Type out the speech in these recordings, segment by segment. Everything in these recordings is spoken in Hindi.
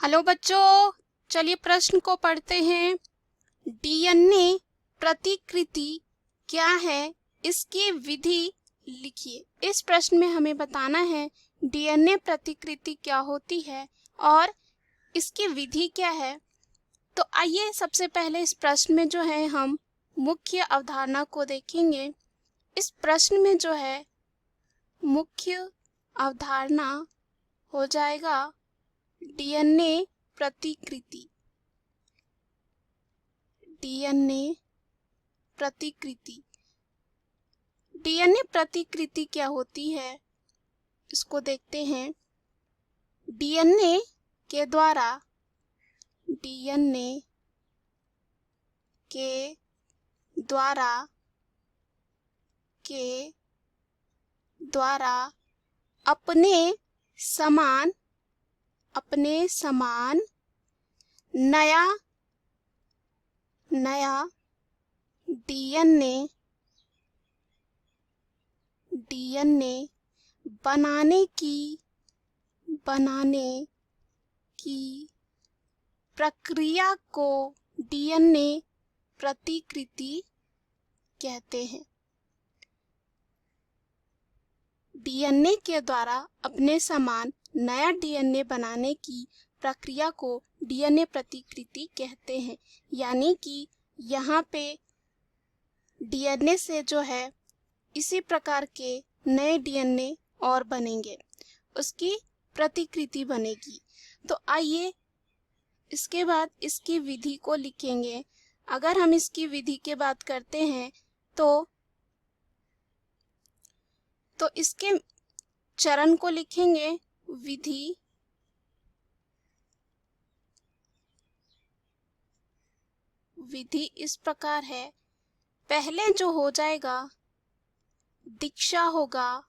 हेलो बच्चों, चलिए प्रश्न को पढ़ते हैं। डीएनए प्रतिकृति क्या है, इसकी विधि लिखिए। इस प्रश्न में हमें बताना है डीएनए प्रतिकृति क्या होती है और इसकी विधि क्या है। तो आइए सबसे पहले इस प्रश्न में जो है हम मुख्य अवधारणा को देखेंगे। इस प्रश्न में जो है मुख्य अवधारणा हो जाएगा डीएनए प्रतिकृति। डीएनए प्रतिकृति डीएनए प्रतिकृति क्या होती है, इसको देखते हैं। डीएनए के द्वारा डीएनए के द्वारा के द्वारा अपने समान नया डीएनए बनाने की प्रक्रिया को डीएनए प्रतिकृति कहते हैं। डीएनए के द्वारा अपने समान नया डीएनए बनाने की प्रक्रिया को डीएनए प्रतिकृति कहते हैं। यानी कि यहाँ पे डीएनए से जो है इसी प्रकार के नए डीएनए और बनेंगे, उसकी प्रतिकृति बनेगी। तो आइए इसके बाद इसकी विधि को लिखेंगे। अगर हम इसकी विधि की बात करते हैं तो इसके चरण को लिखेंगे। विधि इस प्रकार है। पहले जो हो जाएगा दीक्षा होगा,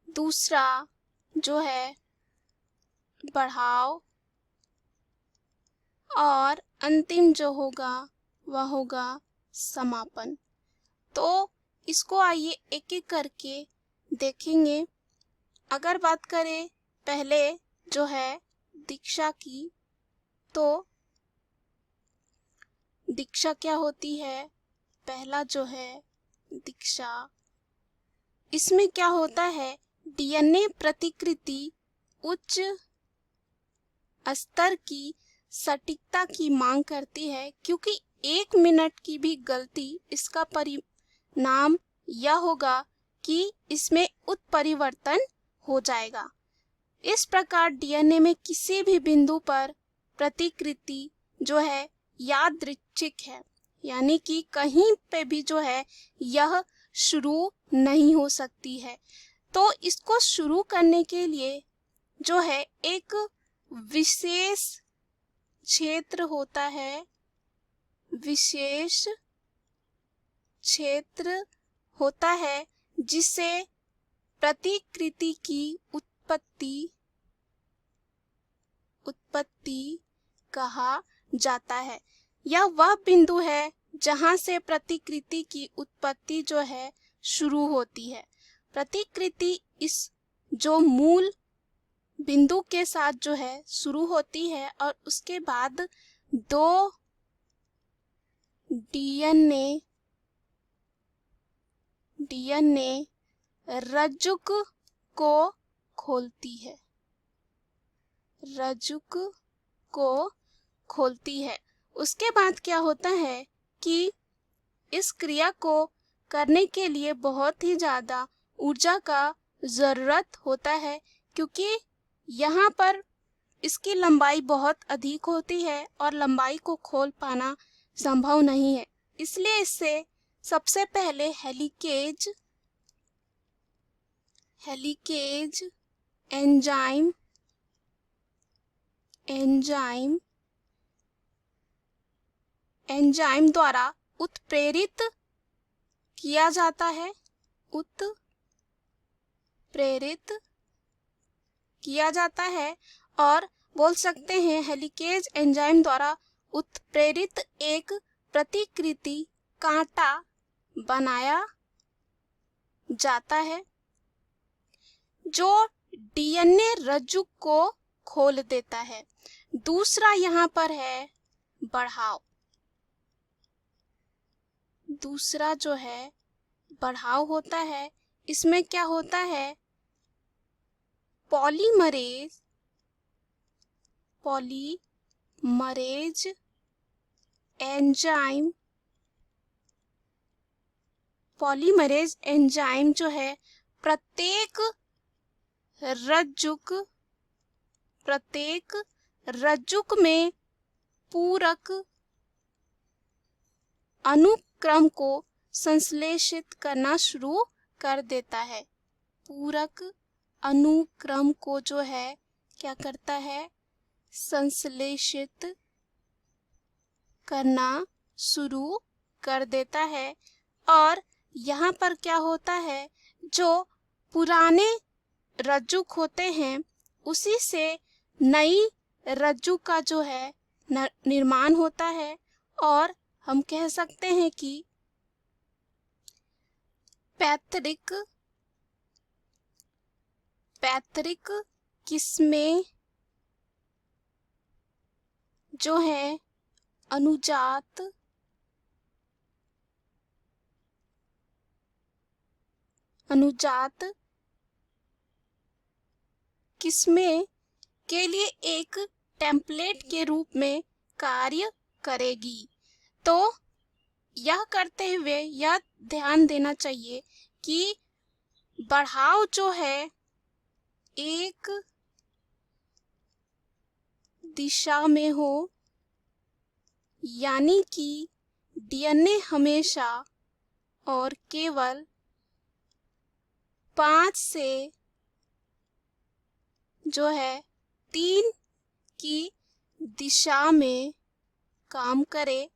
दूसरा जो है बढ़ाव और अंतिम जो होगा वह होगा समापन। तो इसको आइए एक एक करके देखेंगे। अगर बात करें पहले जो है दीक्षा की, तो दीक्षा क्या होती है? पहला जो है दीक्षा, इसमें क्या होता है, डीएनए प्रतिकृति उच्च स्तर की सटीकता की मांग करती है, क्योंकि 1 मिनट की भी गलती इसका परिणाम यह होगा कि इसमें उत्परिवर्तन हो जाएगा। इस प्रकार डीएनए में किसी भी बिंदु पर प्रतिकृति जो है यादृच्छिक है, यानी कि कहीं पे भी जो है यह शुरू नहीं हो सकती है। तो इसको शुरू करने के लिए जो है एक विशेष क्षेत्र होता है, जिसे प्रतिकृति की उत्पत्ति कहा जाता है। यह वह बिंदु है जहां से प्रतिकृति की उत्पत्ति जो है शुरू होती है। प्रतिकृति इस जो मूल बिंदु के साथ जो है शुरू होती है और उसके बाद 2 डीएनए रज्जुक को खोलती है। उसके बाद क्या होता है कि इस क्रिया को करने के लिए बहुत ही ज्यादा ऊर्जा का जरूरत होता है, क्योंकि यहाँ पर इसकी लंबाई बहुत अधिक होती है और लंबाई को खोल पाना संभव नहीं है। इसलिए इससे सबसे पहले हेलिकेज एंजाइम द्वारा उत्प्रेरित किया जाता है और बोल सकते हैं हेलिकेज एंजाइम द्वारा उत्प्रेरित एक प्रतिकृति कांटा बनाया जाता है, जो डीएनए रज्जु को खोल देता है। दूसरा यहाँ पर है बढ़ाव। दूसरा जो है बढ़ाव होता है, इसमें क्या होता है, पॉलीमरेज एंजाइम पॉलीमरेज एंजाइम जो है प्रत्येक रज्जुक में पूरक अनुक्रम को संश्लेषित करना शुरू कर देता है। पूरक अनुक्रम को जो है क्या करता है, संश्लेषित करना शुरू कर देता है। और यहाँ पर क्या होता है, जो पुराने रज्जुक होते हैं उसी से नई रज्जु का जो है निर्माण होता है। और हम कह सकते हैं कि पैतृक किस्में जो है अनुजात किस्में के लिए एक टेम्पलेट के रूप में कार्य करेगी। तो यह करते हुए यह ध्यान देना चाहिए कि बढ़ाव जो है एक दिशा में हो, यानी कि डीएनए हमेशा और केवल 5 से जो है 3 की दिशा में काम करे।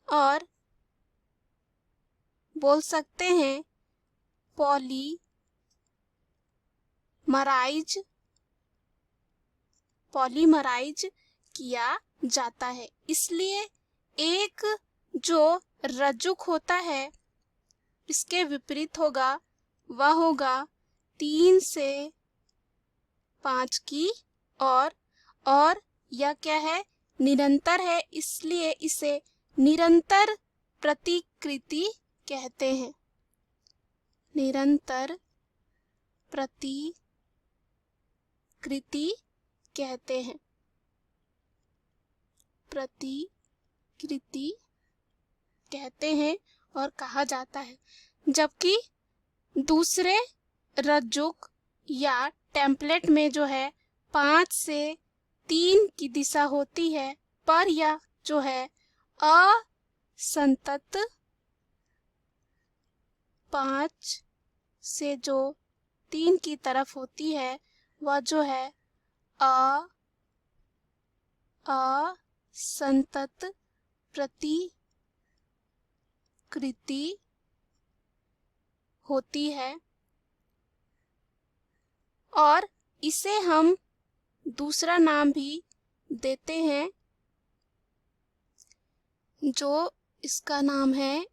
और बोल सकते हैं पॉलीमराइज किया जाता है। इसलिए एक जो रज्जुक होता है इसके विपरीत होगा, वह होगा 3 से 5 की और यह क्या है, निरंतर है, इसलिए इसे निरंतर प्रतिकृति कहते हैं। निरंतर प्रतिकृति कहते हैं। प्रतिकृति कहते हैं और कहा जाता है। जबकि दूसरे रज्जुक या टेम्पलेट में जो है 5 से 3 की दिशा होती है, पर यह जो है असंतत 5 से जो 3 की तरफ होती है, वह जो है असंतत प्रतिकृति होती है। और इसे हम दूसरा नाम भी देते हैं, जो इसका नाम है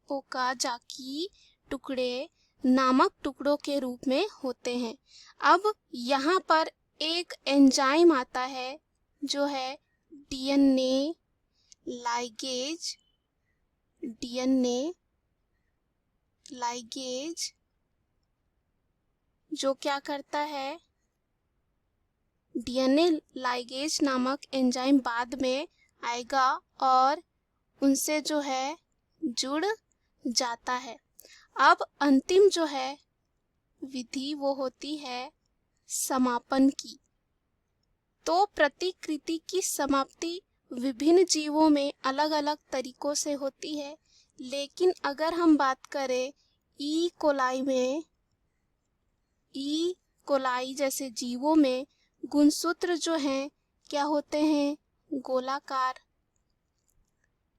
ओकाजाकी टुकड़े नामक टुकड़ों के रूप में होते हैं। अब यहाँ पर एक एंजाइम आता है जो है डीएनए लाइगेज, जो क्या करता है, डीएनए लाइगेज नामक एंजाइम बाद में आएगा और उनसे जो है जुड़ जाता है। अब अंतिम जो है विधि वो होती है समापन की। तो प्रतिकृति की समाप्ति विभिन्न जीवों में अलग अलग तरीकों से होती है, लेकिन अगर हम बात करें ई कोलाई जैसे जीवों में गुणसूत्र जो हैं क्या होते हैं, गोलाकार।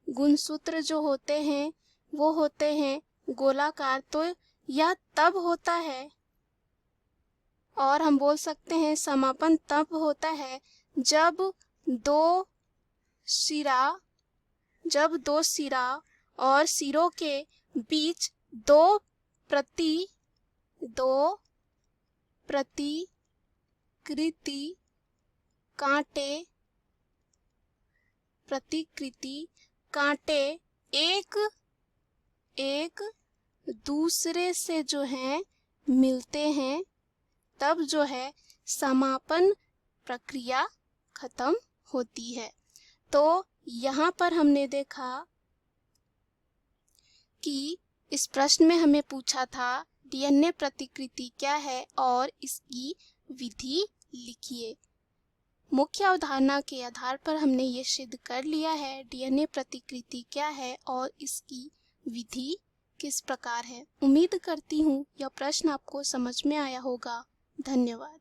गुणसूत्र जो होते हैं वो होते हैं गोलाकार। तो यह तब होता है, और हम बोल सकते हैं समापन तब होता है जब दो सिरा और सिरों के बीच दो प्रतिकृति कांटे एक दूसरे से जो है मिलते हैं, तब जो है समापन प्रक्रिया खत्म होती है। तो यहाँ पर हमने देखा कि इस प्रश्न में हमें पूछा था डीएनए प्रतिकृति क्या है और इसकी विधि लिखिए। मुख्य अवधारणा के आधार पर हमने ये सिद्ध कर लिया है डीएनए प्रतिकृति क्या है और इसकी विधि किस प्रकार है। उम्मीद करती हूँ यह प्रश्न आपको समझ में आया होगा। धन्यवाद।